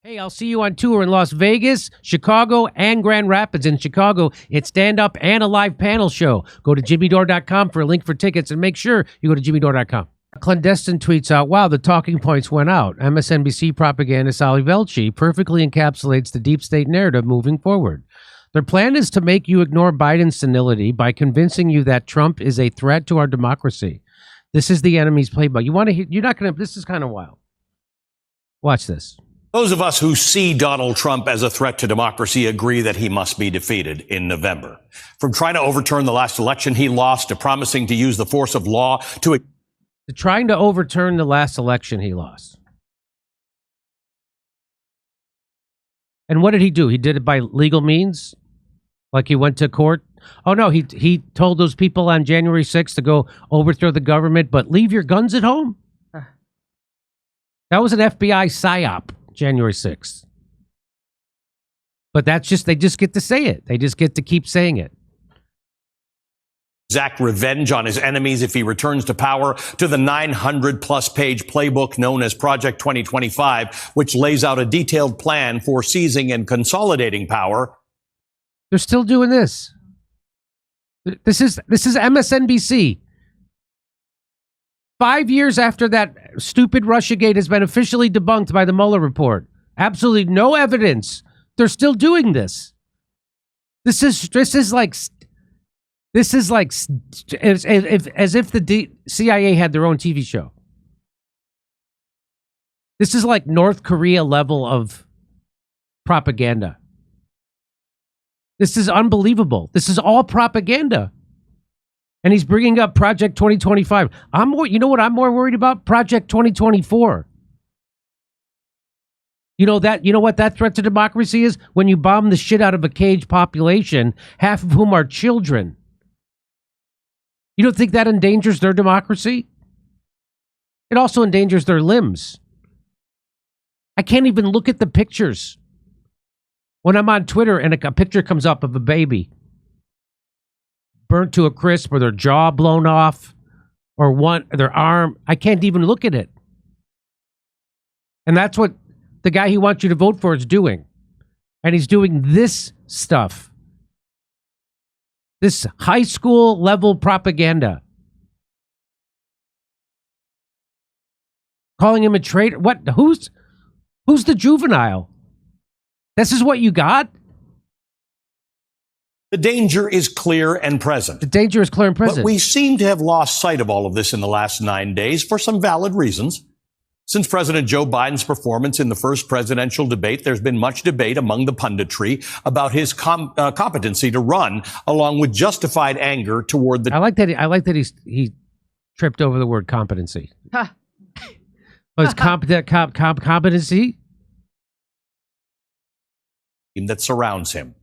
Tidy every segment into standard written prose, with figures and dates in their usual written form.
Hey, I'll see you on tour in Las Vegas, Chicago, and Grand Rapids. In Chicago, it's stand-up and a live panel show. Go to jimmydore.com for a link for tickets, and make sure you go to jimmydore.com. Clandestine tweets out, wow, the talking points went out. MSNBC propagandist Ali Velshi perfectly encapsulates the deep state narrative moving forward. Their plan is to make you ignore Biden's senility by convincing you that Trump is a threat to our democracy. This is the enemy's playbook. You want to hear, you're not going to, this is kind of wild. Watch this. Those of us who see Donald Trump as a threat to democracy agree that he must be defeated in November. From trying to overturn the last election he lost to promising to use the force of law to... Trying to overturn the last election he lost. And what did he do? He did it by legal means? Like he went to court? Oh, no, he told those people on January 6th to go overthrow the government, but leave your guns at home? That was an FBI psyop. January 6th. But that's just, they just get to say it. They just get to keep saying it. Exact revenge on his enemies if he returns to power, to the 900-plus page playbook known as Project 2025, which lays out a detailed plan for seizing and consolidating power. They're still doing this. This is MSNBC. 5 years after that stupid Russiagate has been officially debunked by the Mueller report. Absolutely no evidence. They're still doing this. This is like as if the CIA had their own TV show. This is like North Korea level of propaganda. This is unbelievable. This is all propaganda. And he's bringing up Project 2025. You know what I'm more worried about? Project 2024. You know what that threat to democracy is? When you bomb the shit out of a caged population, half of whom are children. You don't think that endangers their democracy? It also endangers their limbs. I can't even look at the pictures. When I'm on Twitter and a picture comes up of a baby burnt to a crisp, or their jaw blown off, or their arm, I can't even look at it. And that's what the guy he wants you to vote for is doing. And he's doing this stuff. This high school level propaganda. Calling him a traitor. What? Who's the juvenile? This is what you got? The danger is clear and present. The danger is clear and present. But we seem to have lost sight of all of this in the last 9 days for some valid reasons. Since President Joe Biden's performance in the first presidential debate, there's been much debate among the punditry about his competency to run, along with justified anger toward the... I like that he tripped over the word competency. Huh. Oh, his competency? That surrounds him.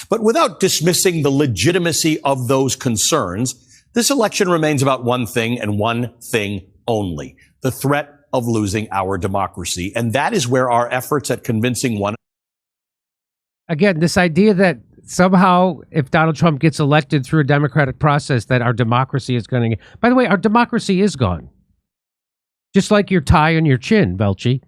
But without dismissing the legitimacy of those concerns, this election remains about one thing and one thing only: the threat of losing our democracy. And that is where our efforts at convincing one... Again, this idea that somehow if Donald Trump gets elected through a democratic process, that our democracy is going to... By the way, our democracy is gone. Just like your tie on your chin, Velshi.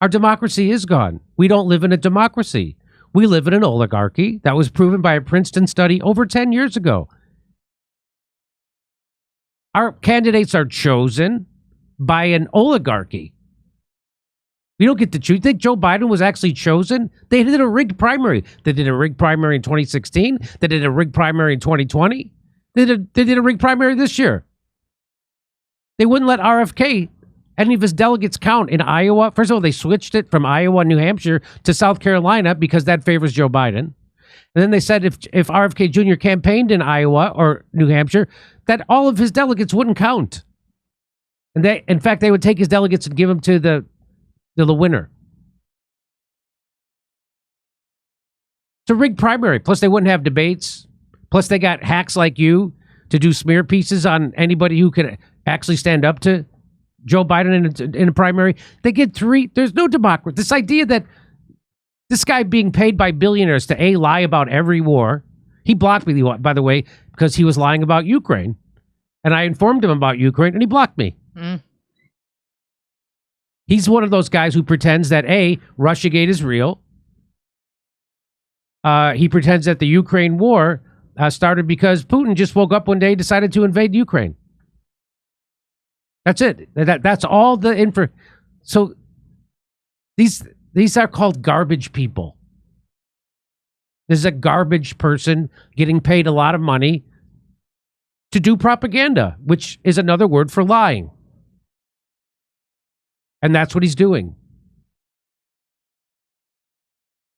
Our democracy is gone. We don't live in a democracy. We live in an oligarchy. That was proven by a Princeton study over 10 years ago. Our candidates are chosen by an oligarchy. We don't get to choose. You think Joe Biden was actually chosen? They did a rigged primary. They did a rigged primary in 2016. They did a rigged primary in 2020. They did a rigged primary this year. They wouldn't let RFK, any of his delegates, count in Iowa. First of all, they switched it from Iowa and New Hampshire to South Carolina because that favors Joe Biden. And then they said if RFK Jr. campaigned in Iowa or New Hampshire, that all of his delegates wouldn't count. And in fact, they would take his delegates and give them to the winner. It's a rigged primary. Plus, they wouldn't have debates. Plus, they got hacks like you to do smear pieces on anybody who could actually stand up to Joe Biden in a primary. They get three. There's no democracy. This idea that this guy being paid by billionaires to lie about every war. He blocked me, by the way, because he was lying about Ukraine. And I informed him about Ukraine, and he blocked me. He's one of those guys who pretends that A, Russiagate is real. He pretends that the Ukraine war started because Putin just woke up one day and decided to invade Ukraine. That's it. That's all the info. So these are called garbage people. This is a garbage person getting paid a lot of money to do propaganda, which is another word for lying. And that's what he's doing.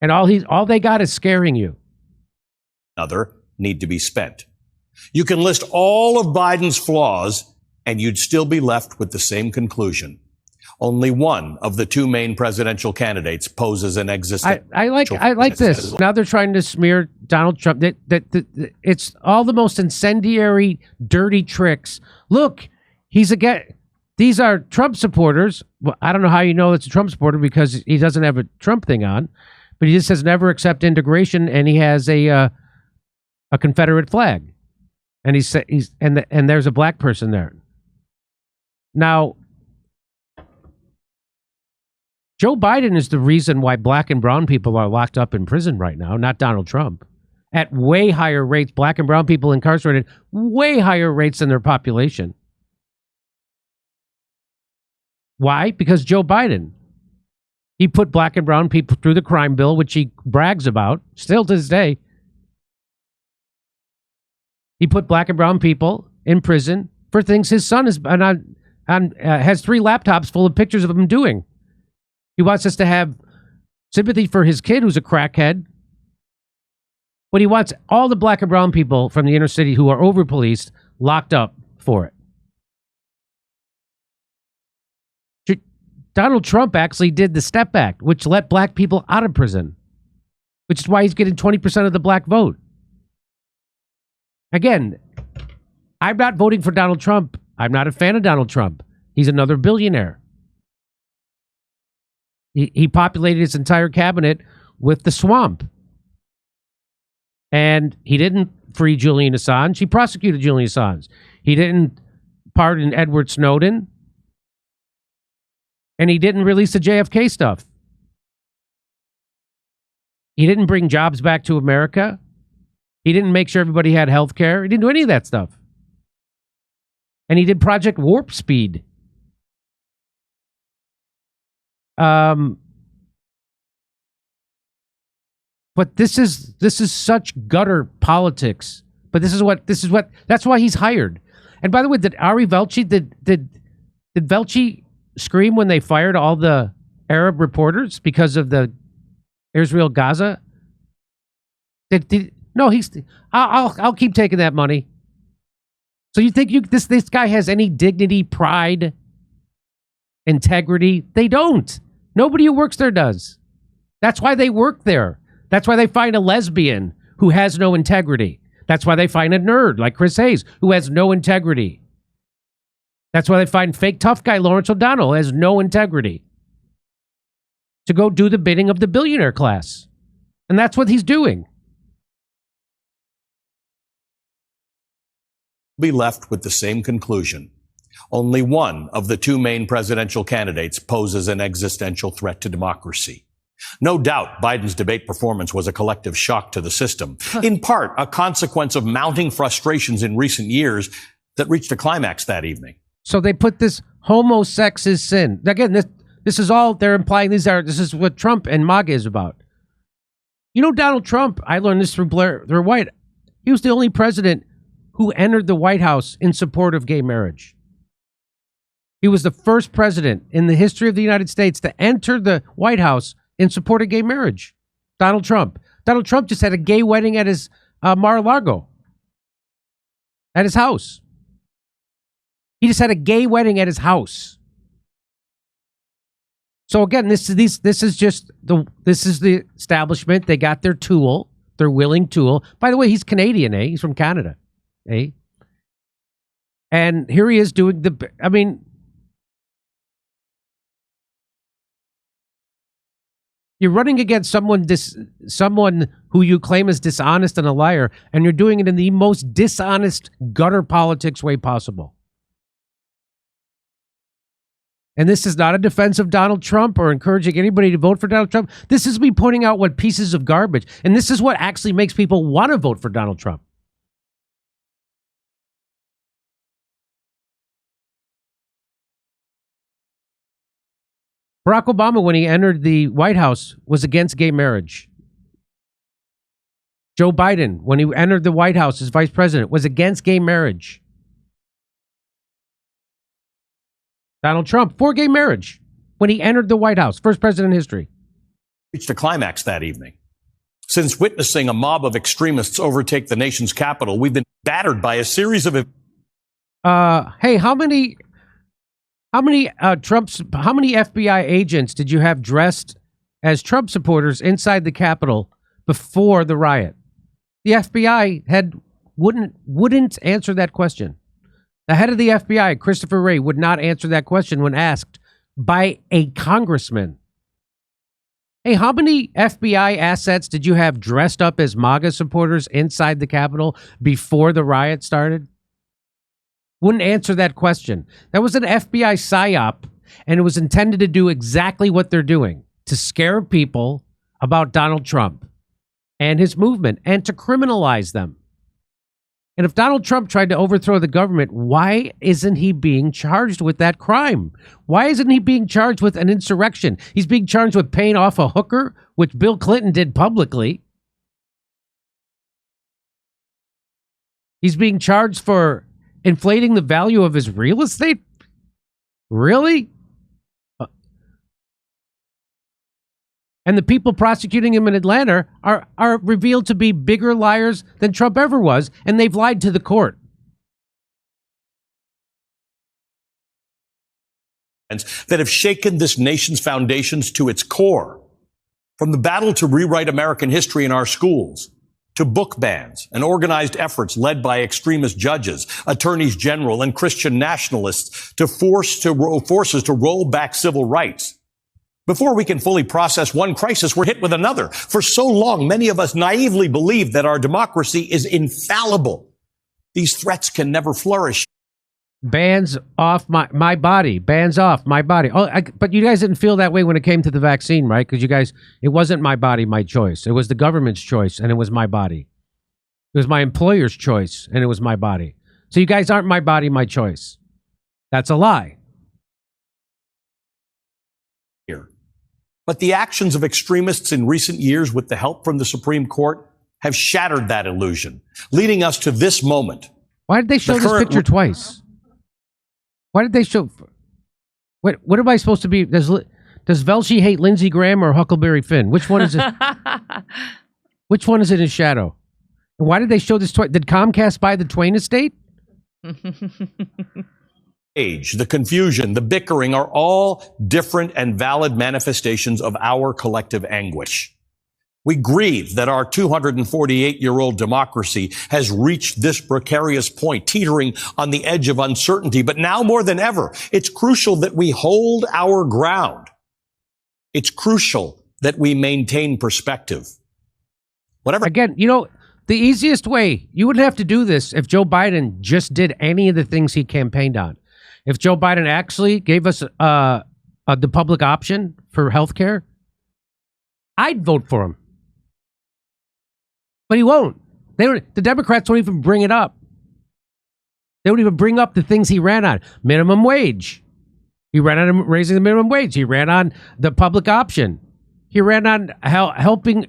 And all they got is scaring you. Other need to be spent. You can list all of Biden's flaws, and you'd still be left with the same conclusion. Only one of the two main presidential candidates poses an existential. I like this. Now they're trying to smear Donald Trump. It's all the most incendiary, dirty tricks. Look, these are Trump supporters. Well, I don't know how you know it's a Trump supporter because he doesn't have a Trump thing on, but he just says never accept integration, and he has a Confederate flag, and and there's a black person there. Now, Joe Biden is the reason why black and brown people are locked up in prison right now, not Donald Trump. At way higher rates, black and brown people incarcerated, way higher rates than their population. Why? Because Joe Biden. He put black and brown people through the crime bill, which he brags about, still to this day. He put black and brown people in prison for things his son has 3 laptops full of pictures of him doing. He wants us to have sympathy for his kid who's a crackhead. But he wants all the black and brown people from the inner city who are over-policed locked up for it. Donald Trump actually did the STEP Act, which let black people out of prison, which is why he's getting 20% of the black vote. Again, I'm not voting for Donald Trump. I'm not a fan of Donald Trump. He's another billionaire. He populated his entire cabinet with the swamp. And he didn't free Julian Assange. He prosecuted Julian Assange. He didn't pardon Edward Snowden. And he didn't release the JFK stuff. He didn't bring jobs back to America. He didn't make sure everybody had health care. He didn't do any of that stuff. And he did Project Warp Speed. But this is such gutter politics. But that's why he's hired. And by the way, did Ali Velshi did Velshi scream when they fired all the Arab reporters because of the Israel Gaza? No, I'll keep taking that money. So you think this guy has any dignity, pride, integrity? They don't. Nobody who works there does. That's why they work there. That's why they find a lesbian who has no integrity. That's why they find a nerd like Chris Hayes who has no integrity. That's why they find fake tough guy Lawrence O'Donnell who has no integrity to go do the bidding of the billionaire class. And that's what he's doing. Be left with the same conclusion. Only one of the two main presidential candidates poses an existential threat to democracy. No doubt Biden's debate performance was a collective shock to the system, in part a consequence of mounting frustrations in recent years that reached a climax that evening. So they put this homosex is sin. Again, this is all they're implying. This is what Trump and MAGA is about. You know, Donald Trump, I learned this through Blair White. He was the only president who entered the White House in support of gay marriage. He was the first president in the history of the United States to enter the White House in support of gay marriage. Donald Trump. Donald Trump just had a gay wedding at his Mar-a-Lago, at his house. He just had a gay wedding at his house. So again, this is the establishment. They got their tool, their willing tool. By the way, he's Canadian, eh? He's from Canada, eh? And here he is doing you're running against someone who you claim is dishonest and a liar, and you're doing it in the most dishonest gutter politics way possible. And this is not a defense of Donald Trump or encouraging anybody to vote for Donald Trump. This is me pointing out what pieces of garbage. And this is what actually makes people want to vote for Donald Trump. Barack Obama, when he entered the White House, was against gay marriage. Joe Biden, when he entered the White House as vice president, was against gay marriage. Donald Trump, for gay marriage, when he entered the White House, first president in history. Reached a climax that evening. Since witnessing a mob of extremists overtake the nation's capital, we've been battered by a series of... Hey, how many FBI agents did you have dressed as Trump supporters inside the Capitol before the riot? The FBI wouldn't answer that question. The head of the FBI, Christopher Wray, would not answer that question when asked by a congressman. Hey, how many FBI assets did you have dressed up as MAGA supporters inside the Capitol before the riot started? Wouldn't answer that question. That was an FBI psyop, and it was intended to do exactly what they're doing, to scare people about Donald Trump and his movement and to criminalize them. And if Donald Trump tried to overthrow the government, why isn't he being charged with that crime? Why isn't he being charged with an insurrection? He's being charged with paying off a hooker, which Bill Clinton did publicly. He's being charged for inflating the value of his real estate? Really? And the people prosecuting him in Atlanta are revealed to be bigger liars than Trump ever was, and they've lied to the court. That have shaken this nation's foundations to its core. From the battle to rewrite American history in our schools, to book bans and organized efforts led by extremist judges, attorneys general, and Christian nationalists to forces to roll back civil rights. Before we can fully process one crisis, we're hit with another. For so long, many of us naively believed that our democracy is infallible. These threats can never flourish. Bans off my body. Bans off my body. But you guys didn't feel that way when it came to the vaccine, right? Because you guys, it wasn't my body, my choice. It was the government's choice, and it was my body. It was my employer's choice, and it was my body. So you guys aren't my body, my choice. That's a lie. But the actions of extremists in recent years, with the help from the Supreme Court, have shattered that illusion, leading us to this moment. Why did they show this picture twice? Why did they show... What am I supposed to be... Does Velshi hate Lindsey Graham or Huckleberry Finn? Which one is it? Which one is it in shadow? And why did they show this twice? Did Comcast buy the Twain estate? The confusion, the bickering are all different and valid manifestations of our collective anguish. We grieve that our 248-year-old democracy has reached this precarious point, teetering on the edge of uncertainty. But now more than ever, it's crucial that we hold our ground. It's crucial that we maintain perspective. Again, you know, the easiest way, you wouldn't have to do this if Joe Biden just did any of the things he campaigned on. If Joe Biden actually gave us the public option for health care, I'd vote for him. But he won't. The Democrats don't even bring it up. They don't even bring up the things he ran on. Minimum wage. He ran on raising the minimum wage. He ran on the public option. He ran on helping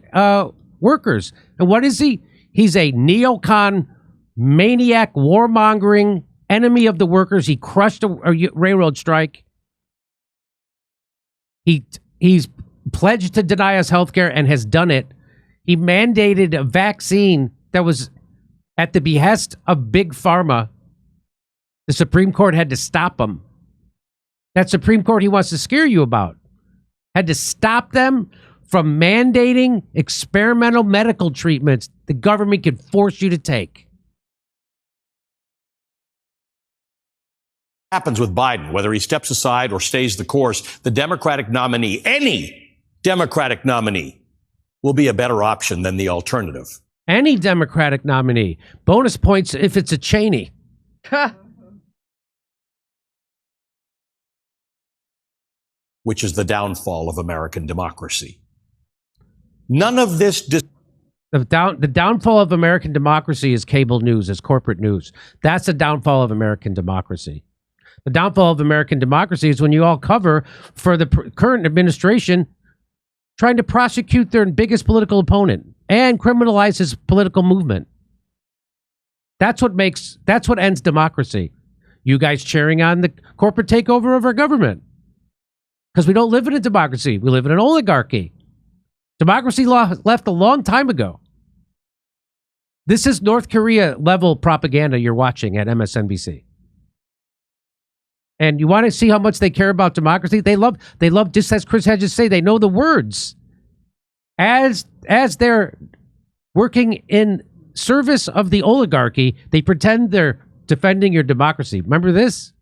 workers. And what is he? He's a neocon, maniac, warmongering enemy of the workers. He crushed a railroad strike. He's pledged to deny us health care and has done it. He mandated a vaccine that was at the behest of Big Pharma. The Supreme Court had to stop him. That Supreme Court he wants to scare you about had to stop them from mandating experimental medical treatments the government could force you to take. Happens with Biden, whether he steps aside or stays the course, the Democratic nominee, any Democratic nominee, will be a better option than the alternative. Any Democratic nominee. Bonus points if it's a Cheney. which is the downfall of American democracy. None of this... The downfall of American democracy is cable news, is corporate news. That's the downfall of American democracy. The downfall of American democracy is when you all cover for the current administration trying to prosecute their biggest political opponent and criminalize his political movement. That's what ends democracy. You guys cheering on the corporate takeover of our government. Because we don't live in a democracy. We live in an oligarchy. Democracy left a long time ago. This is North Korea level propaganda you're watching at MSNBC. And you want to see how much they care about democracy? They love, just as Chris Hedges say, they know the words. As they're working in service of the oligarchy, they pretend they're defending your democracy. Remember this?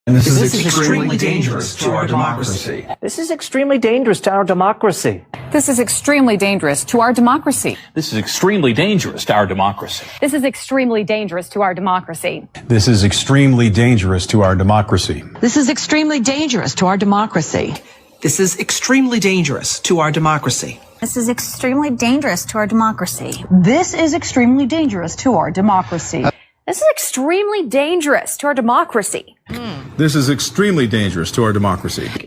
And this is extremely dangerous to our democracy. This is extremely dangerous to our democracy. This is extremely dangerous to our democracy. This is extremely dangerous to our democracy. This is extremely dangerous to our democracy. This is extremely dangerous to our democracy. This is extremely dangerous to our democracy. This is extremely dangerous to our democracy. This is extremely dangerous to our democracy. This is extremely dangerous to our democracy. This is extremely dangerous to our democracy. This is extremely dangerous to our democracy. This is extremely dangerous to our democracy.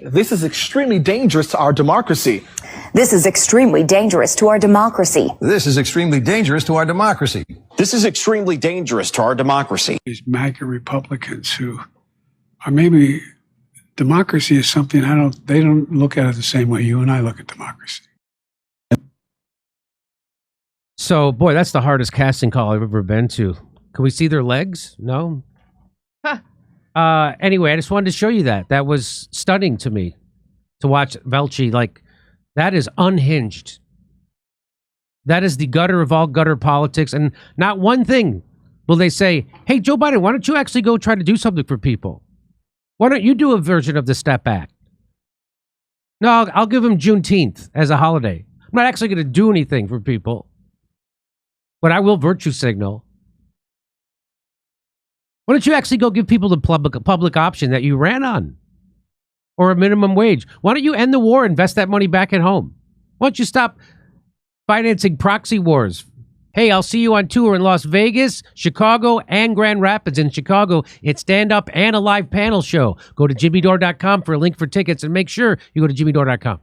This is extremely dangerous to our democracy. This is extremely dangerous to our democracy. This is extremely dangerous to our democracy. These MAGA Republicans who are maybe democracy is something they don't look at it the same way you and I look at democracy. So, boy, that's the hardest casting call I've ever been to. Can we see their legs? No? Anyway, I just wanted to show you that. That was stunning to me to watch Velshi. Like, that is unhinged. That is the gutter of all gutter politics. And not one thing will they say, hey, Joe Biden, why don't you actually go try to do something for people? Why don't you do a version of the Step Back? No, I'll give him Juneteenth as a holiday. I'm not actually going to do anything for people. But I will virtue signal. Why don't you actually go give people the public option that you ran on? Or a minimum wage? Why don't you end the war and invest that money back at home? Why don't you stop financing proxy wars? Hey, I'll see you on tour in Las Vegas, Chicago, and Grand Rapids. In Chicago, it's stand-up and a live panel show. Go to jimmydore.com for a link for tickets, and make sure you go to jimmydore.com.